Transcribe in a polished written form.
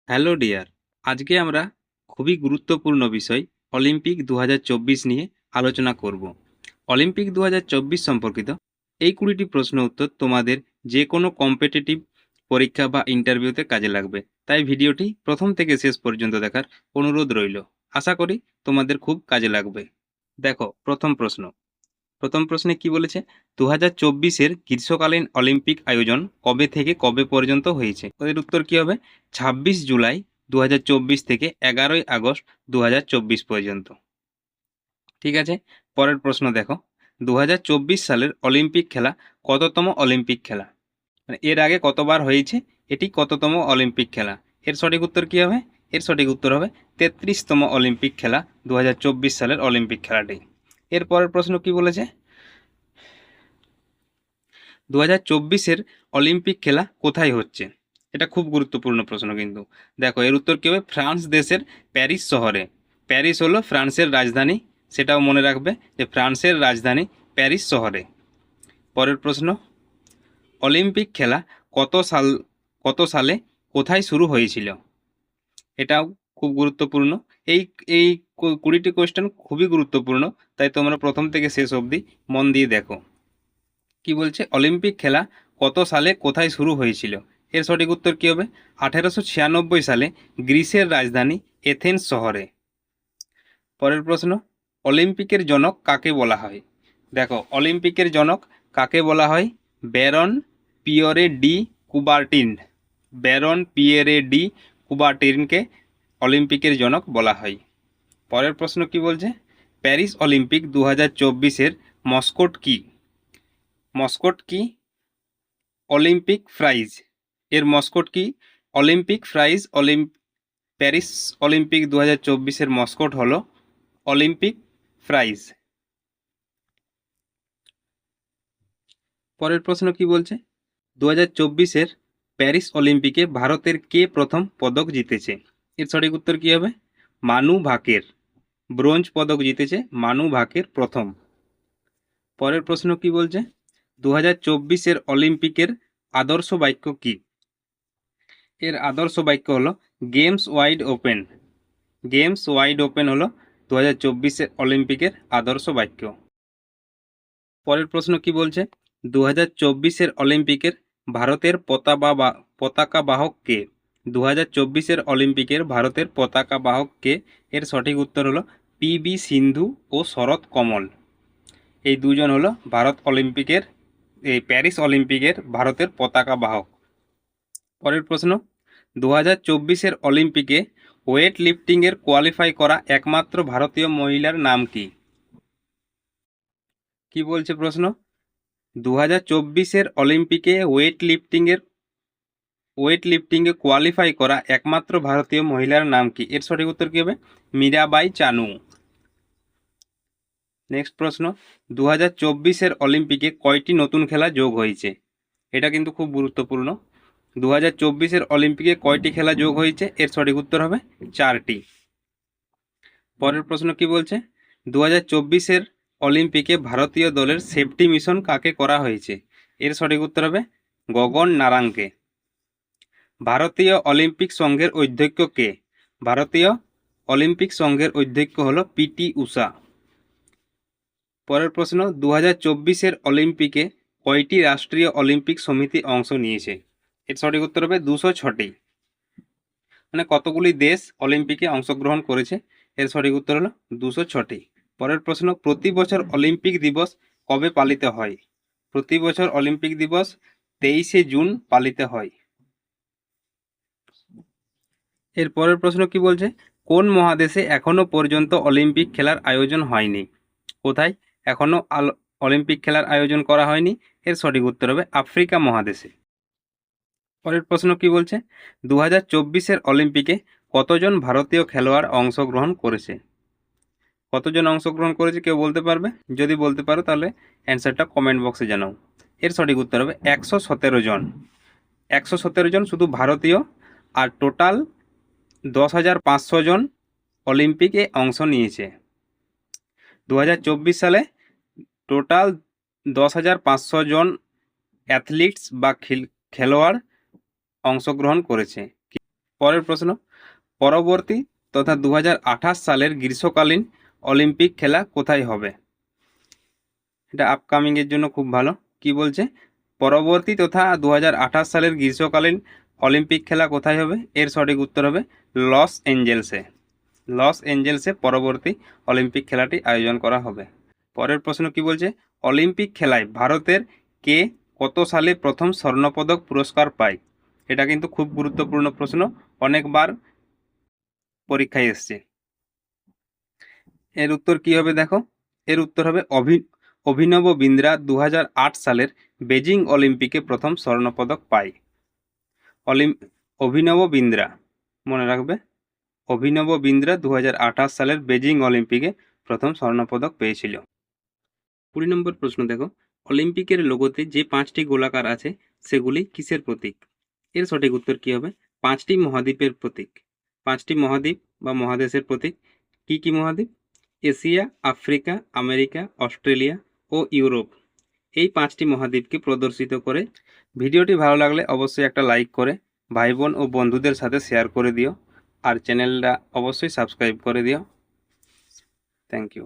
Hello dear, আজকে আমরা খুবই গুরুত্বপূর্ণ বিষয় অলিম্পিক 2024 নিয়ে আলোচনা করব। অলিম্পিক 2024 সম্পর্কিত এই 20টি প্রশ্ন উত্তর তোমাদের যে কোনো কম্পিটিটিভ পরীক্ষা বা ইন্টারভিউতে কাজে লাগবে, তাই ভিডিওটি প্রথম থেকে শেষ পর্যন্ত দেখার অনুরোধ রইল। আশা করি তোমাদের খুব কাজে লাগবে। দেখো, প্রথম প্রশ্নে কি বলেছে? 2024-এর গ্রীষ্মকালীন অলিম্পিক আয়োজন কবে থেকে কবে পর্যন্ত হয়েছে? এর উত্তর কি হবে? 26 জুলাই 2024 থেকে 11 আগস্ট 2024 পর্যন্ত। ঠিক আছে, পরের প্রশ্ন দেখো, 2024 সালের অলিম্পিক খেলা কততম অলিম্পিক খেলা? মানে এর আগে কতবার হয়েছে, এটি কততম অলিম্পিক খেলা? এর সঠিক উত্তর কি হবে? এর সঠিক উত্তর হবে 33তম অলিম্পিক খেলা 2024 সালের অলিম্পিক খেলাটি। এর পরের প্রশ্ন কি বলেছে? 2024-এর অলিম্পিক খেলা কোথায় হচ্ছে? এটা খুব গুরুত্বপূর্ণ প্রশ্ন কিন্তু। দেখো, এর উত্তর কী হবে? ফ্রান্স দেশের প্যারিস শহরে। প্যারিস হলো ফ্রান্সের রাজধানী, সেটাও মনে রাখবে যে ফ্রান্সের রাজধানী প্যারিস শহরে। পরের প্রশ্ন, অলিম্পিক খেলা কত সালে কোথায় শুরু হয়েছিল? এটাও খুব গুরুত্বপূর্ণ। এই এই 20টি কোয়েশ্চেন খুবই গুরুত্বপূর্ণ, তাই তোমরা প্রথম থেকে শেষ অবধি মন দিয়ে দেখো। কি বলছে? অলিম্পিক খেলা কত সালে কোথায় শুরু হয়েছিল? এর সঠিক উত্তর কি হবে? 1896 সালে গ্রিসের রাজধানী এথেন্স শহরে। পরের প্রশ্ন, অলিম্পিকের জনক কাকে বলা হয়? দেখো, অলিম্পিকের জনক কাকে বলা হয়? Baron Pierre de Coubertin. Baron Pierre de কুবার্টিনকে অলিম্পিকের জনক বলা হয়। পরের প্রশ্ন কি বলছে? প্যারিস অলিম্পিক 2024-এর মস্কট কি? মস্কট কি? Olympic Phryges. এর মস্কট কি? Olympic Phryges. প্যারিস অলিম্পিক 2024-এর মস্কট হলো অলিম্পিক প্রাইজ। পরের প্রশ্ন কি বলছে? 2024-এর প্যারিস অলিম্পিকে ভারতের কে প্রথম পদক জিতেছে? এর সঠিক উত্তর কি হবে? মানু ভাকের। ব্রোঞ্জ পদক জিতেছে মানু ভাকের প্রথম। পরের প্রশ্ন কি বলছে? 2024-এর অলিম্পিকের আদর্শ বাক্য কি? এর আদর্শ বাক্য হলো games wide open. Games wide open হলো 2024-এর অলিম্পিকের আদর্শ বাক্য। পরের প্রশ্ন কি বলছে? 2024-এর অলিম্পিকের ভারতের পতাকা বাহক কে? 2024-এর অলিম্পিকের ভারতের পতাকা বাহক কে? এর সঠিক উত্তর হলো পিবি সিন্ধু ও শরৎ কমল। এই দুজন হলো প্যারিস অলিম্পিকের ভারতের পতাকা বাহক। পরের প্রশ্ন, 2024-এর অলিম্পিকে ওয়েট লিফটিংয়ের কোয়ালিফাই করা একমাত্র ভারতীয় মহিলার নাম কি? কি বলছে প্রশ্ন? 2024-এর অলিম্পিকে ওয়েট লিফটিংয়ে কোয়ালিফাই করা একমাত্র ভারতীয় মহিলার নাম কি? এর সঠিক উত্তর কি হবে? মীরাবাই চানু। নেক্সট প্রশ্ন, 2024-এর অলিম্পিকে কয়টি নতুন খেলা যোগ হয়েছে? এটা কিন্তু খুব গুরুত্বপূর্ণ। 2024-এর অলিম্পিকে কয়টি খেলা যোগ হয়েছে? এর সঠিক উত্তর হবে 4টি। পরের প্রশ্ন কি বলছে? 2024-এর অলিম্পিকে ভারতীয় দলের সেফটি মিশন কাকে করা হয়েছে? এর সঠিক উত্তর হবে গগন নারাঙ্গকে। ভারতীয় অলিম্পিক সংঘের অধ্যক্ষ কে? ভারতীয় অলিম্পিক সংঘের অধ্যক্ষ হলো পিটি উষা। পরের প্রশ্ন, 2024-এর অলিম্পিকে কয়টি রাষ্ট্রীয় অলিম্পিক সমিতি অংশ নিয়েছে? এর সঠিক উত্তর হবে 206টি। মানে কতগুলি দেশ অলিম্পিকে অংশগ্রহণ করেছে? এর সঠিক উত্তর হলো 206টি। পরের প্রশ্ন, প্রতি বছর অলিম্পিক দিবস কবে পালিত হয়? প্রতি বছর অলিম্পিক দিবস 23শে জুন পালিত হয়। এর পরের প্রশ্ন কি বলছে? কোন মহাদেশে এখনো পর্যন্ত অলিম্পিক খেলার আয়োজন হয়নি? কোথায় এখনো অলিম্পিক খেলার আয়োজন করা হয়নি? এর সঠিক উত্তর হবে আফ্রিকা মহাদেশে। পরের প্রশ্ন কি বলছে? 2024-এর অলিম্পিকে কতজন ভারতীয় খেলোয়াড় অংশগ্রহণ করেছে? কতজন অংশগ্রহণ করেছে কেউ বলতে পারবে? যদি বলতে পারো তাহলে অ্যান্সারটা কমেন্ট বক্সে জানাও। এর সঠিক উত্তর হবে 117 জন। 117 জন শুধু ভারতীয়, আর টোটাল 10,500 জন অলিম্পিকে অংশ নিয়েছে। 2024 সালে টোটাল 10,500 জন অ্যাথলিটস বা খেলোয়াড় অংশগ্রহণ করেছে। পরের প্রশ্ন, পরবর্তী তথা 2028 সালের গ্রীষ্মকালীন অলিম্পিক খেলা কোথায় হবে? এটা আপকামিং এর জন্য খুব ভালো। কি বলছে? পরবর্তী তথা 2028 সালের গ্রীষ্মকালীন অলিম্পিক খেলা কোথায় হবে? এর সঠিক উত্তর হবে লস এঞ্জেলসে। লস এঞ্জেলসে পরবর্তী অলিম্পিক খেলাটি আয়োজন করা হবে। পরের প্রশ্ন কি বলছে? অলিম্পিক খেলায় ভারতের কে কত সালে প্রথম স্বর্ণপদক পুরস্কার পায়? এটা কিন্তু খুব গুরুত্বপূর্ণ প্রশ্ন, অনেকবার পরীক্ষায় এসছে। এর উত্তর কি হবে দেখো, এর উত্তর হবে অভিনব বিন্দ্রা 2008 সালের বেজিং অলিম্পিকে প্রথম স্বর্ণপদক পায়। অভিনব বিন্দ্রা, মনে রাখবে, অভিনব বিন্দ্রা 2028 সালের বেজিং অলিম্পিকে প্রথম স্বর্ণপদক পেয়েছিল। 20 নম্বর প্রশ্ন দেখো, অলিম্পিকের লোগোতে যে 5টি গোলাকার আছে সেগুলি কিসের প্রতীক? এর সঠিক উত্তর কি হবে? 5টি মহাদ্বীপের প্রতীক। 5টি মহাদ্বীপ বা মহাদেশের প্রতীক। কি কি মহাদ্বীপ? এশিয়া, আফ্রিকা, আমেরিকা, অস্ট্রেলিয়া ও ইউরোপ। এই 5টি মহাদ্বীপকে প্রদর্শিত করে। ভিডিওটি ভালো লাগলে অবশ্যই একটা লাইক করে ভাই বোন ও বন্ধুদের সাথে শেয়ার করে দিও, আর চ্যানেলটা অবশ্যই সাবস্ক্রাইব করে দিও। Thank you.